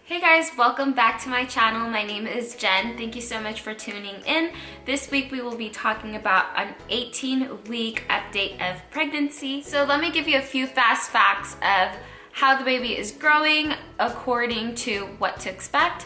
Hey guys, welcome back to my channel. My name is Jen. Thank you so much for tuning in. This week we will be talking about an 18-week update of pregnancy. So let me give you a few fast facts of how the baby is growing according to what to expect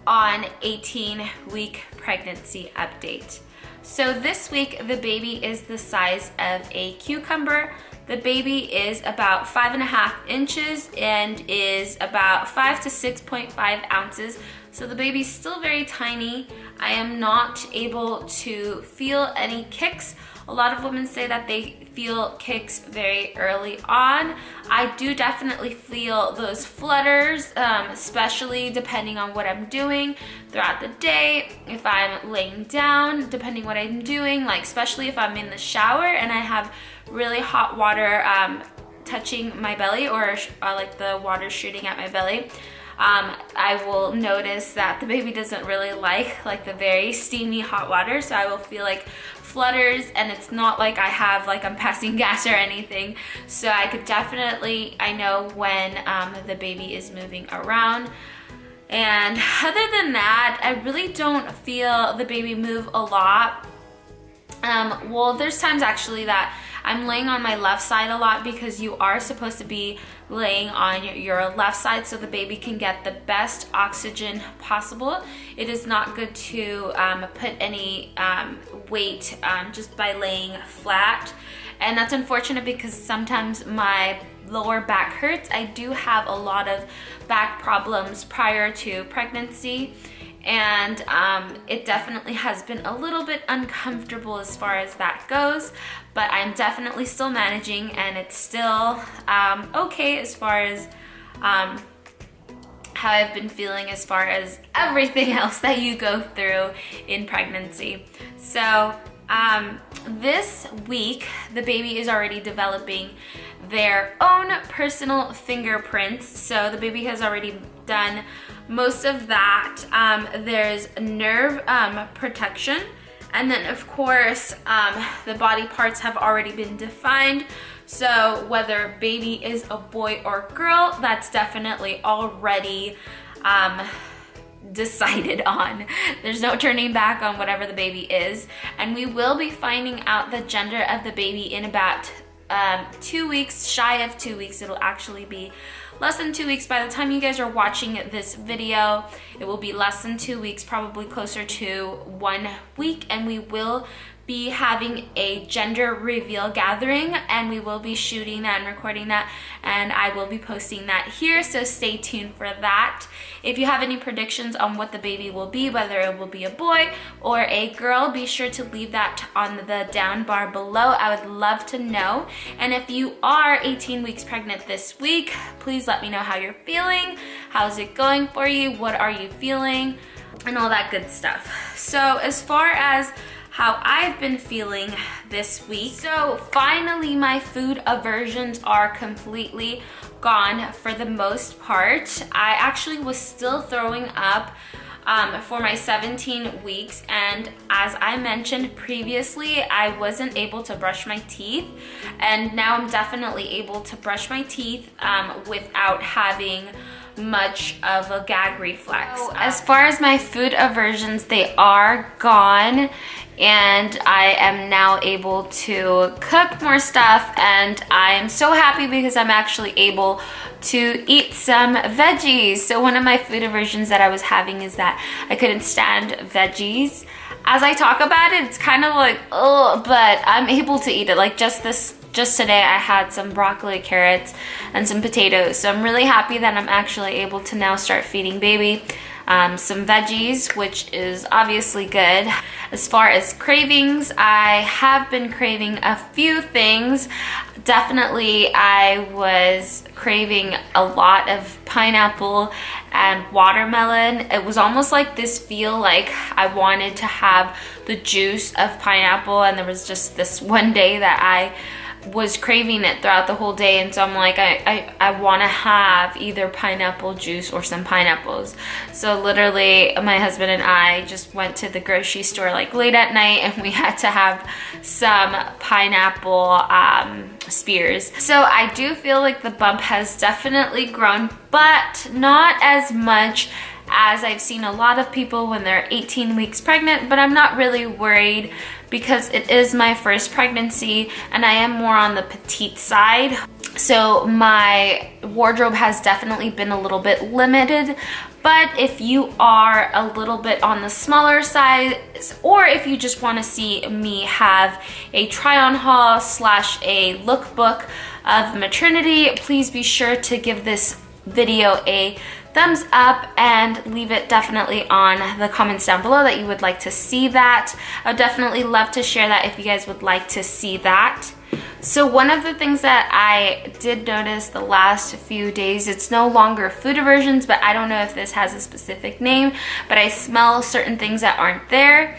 on 18-week pregnancy update. So this week the baby is the size of a cucumber. The baby is about 5.5 inches and is about 5 to 6.5 ounces. So the baby's still very tiny. I am not able to feel any kicks. A lot of women say that they feel kicks very early on. I do definitely feel those flutters, especially depending on what I'm doing throughout the day. If I'm laying down, depending what I'm doing, like especially if I'm in the shower and I have really hot water touching my belly or like the water shooting at my belly, I will notice that the baby doesn't really like the very steamy hot water, so I will feel like flutters, and it's not like I'm passing gas or anything. So I could definitely, I know when the baby is moving around. And other than that, I really don't feel the baby move a lot. Well, there's times actually that I'm laying on my left side a lot because you are supposed to be laying on your left side so the baby can get the best oxygen possible. It is not good to put any weight just by laying flat. And that's unfortunate because sometimes my lower back hurts. I do have a lot of back problems prior to pregnancy. And it definitely has been a little bit uncomfortable as far as that goes, but I'm definitely still managing, and it's still okay as far as how I've been feeling as far as everything else that you go through in pregnancy. So this week, the baby is already developing their own personal fingerprints. So the baby has already done most of that. There's nerve protection, and then of course the body parts have already been defined. So whether baby is a boy or girl, that's definitely already decided on. There's no turning back on whatever the baby is, and we will be finding out the gender of the baby in about 2 weeks, shy of 2 weeks. It'll actually be less than 2 weeks by the time you guys are watching this video. It will be less than 2 weeks, probably closer to 1 week, and we will be having a gender reveal gathering, and we will be shooting that and recording that, and I will be posting that here, so stay tuned for that. If you have any predictions on what the baby will be, whether it will be a boy or a girl, be sure to leave that on the down bar below. I would love to know. And if you are 18 weeks pregnant this week, please let me know how you're feeling. How's it going for you? What are you feeling? And all that good stuff. So as far as how I've been feeling this week, so finally my food aversions are completely gone for the most part. I actually was still throwing up for my 17 weeks, and as I mentioned previously, I wasn't able to brush my teeth, and now I'm definitely able to brush my teeth without having much of a gag reflex. So, as far as my food aversions, they are gone, and I am now able to cook more stuff, and I'm so happy because I'm actually able to eat some veggies. So one of my food aversions that I was having is that I couldn't stand veggies. As I talk about it, it's kind of like, oh, but I'm able to eat it. Like just today I had some broccoli, carrots, and some potatoes. So I'm really happy that I'm actually able to now start feeding baby some veggies, which is obviously good. As far as cravings, I have been craving a few things. Definitely I was craving a lot of pineapple and watermelon. It was almost like this feel like I wanted to have the juice of pineapple, and there was just this one day that I was craving it throughout the whole day, and so I'm like, I want to have either pineapple juice or some pineapples. So literally my husband and I just went to the grocery store like late at night, and we had to have some pineapple spears. So I do feel like the bump has definitely grown, but not as much as I've seen a lot of people when they're 18 weeks pregnant, but I'm not really worried because it is my first pregnancy and I am more on the petite side. So my wardrobe has definitely been a little bit limited, but if you are a little bit on the smaller side, or if you just want to see me have a try-on haul / a lookbook of maternity, please be sure to give this video a thumbs up and leave it definitely on the comments down below that you would like to see that. I would definitely love to share that if you guys would like to see that. So one of the things that I did notice the last few days, it's no longer food aversions, but I don't know if this has a specific name, but I smell certain things that aren't there.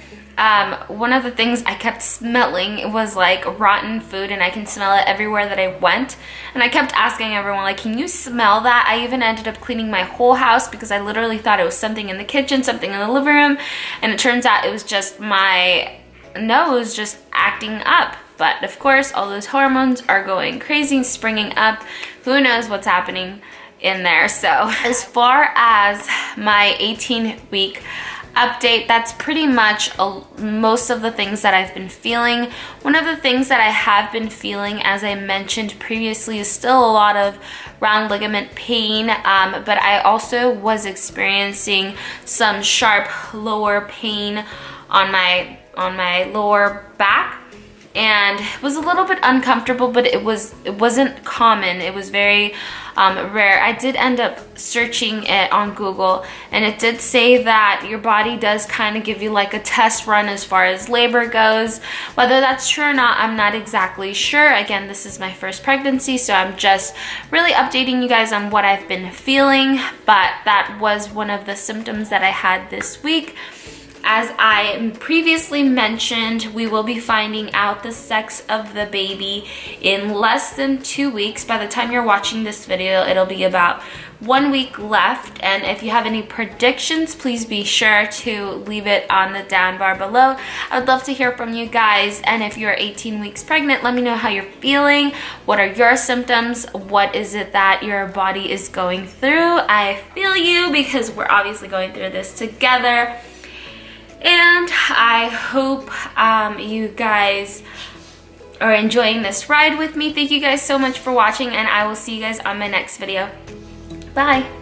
One of the things I kept smelling was like rotten food, and I can smell it everywhere that I went. And I kept asking everyone, like, can you smell that? I even ended up cleaning my whole house because I literally thought it was something in the kitchen, something in the living room. And it turns out it was just my nose just acting up. But of course, all those hormones are going crazy, springing up. Who knows what's happening in there. So as far as my 18-week update, that's pretty much most of the things that I've been feeling. One of the things that I have been feeling, as I mentioned previously, is still a lot of round ligament pain, but I also was experiencing some sharp lower pain on my lower back, and it was a little bit uncomfortable, but it wasn't common. It was very rare. I did end up searching it on Google, and it did say that your body does kind of give you like a test run as far as labor goes. Whether that's true or not, I'm not exactly sure. Again, this is my first pregnancy, so I'm just really updating you guys on what I've been feeling, but that was one of the symptoms that I had this week. As I previously mentioned, we will be finding out the sex of the baby in less than 2 weeks. By the time you're watching this video, it'll be about 1 week left. And if you have any predictions, please be sure to leave it on the down bar below. I would love to hear from you guys. And if you're 18 weeks pregnant, let me know how you're feeling. What are your symptoms? What is it that your body is going through? I feel you, because we're obviously going through this together. And I hope you guys are enjoying this ride with me. Thank you guys so much for watching, and I will see you guys on my next video. Bye.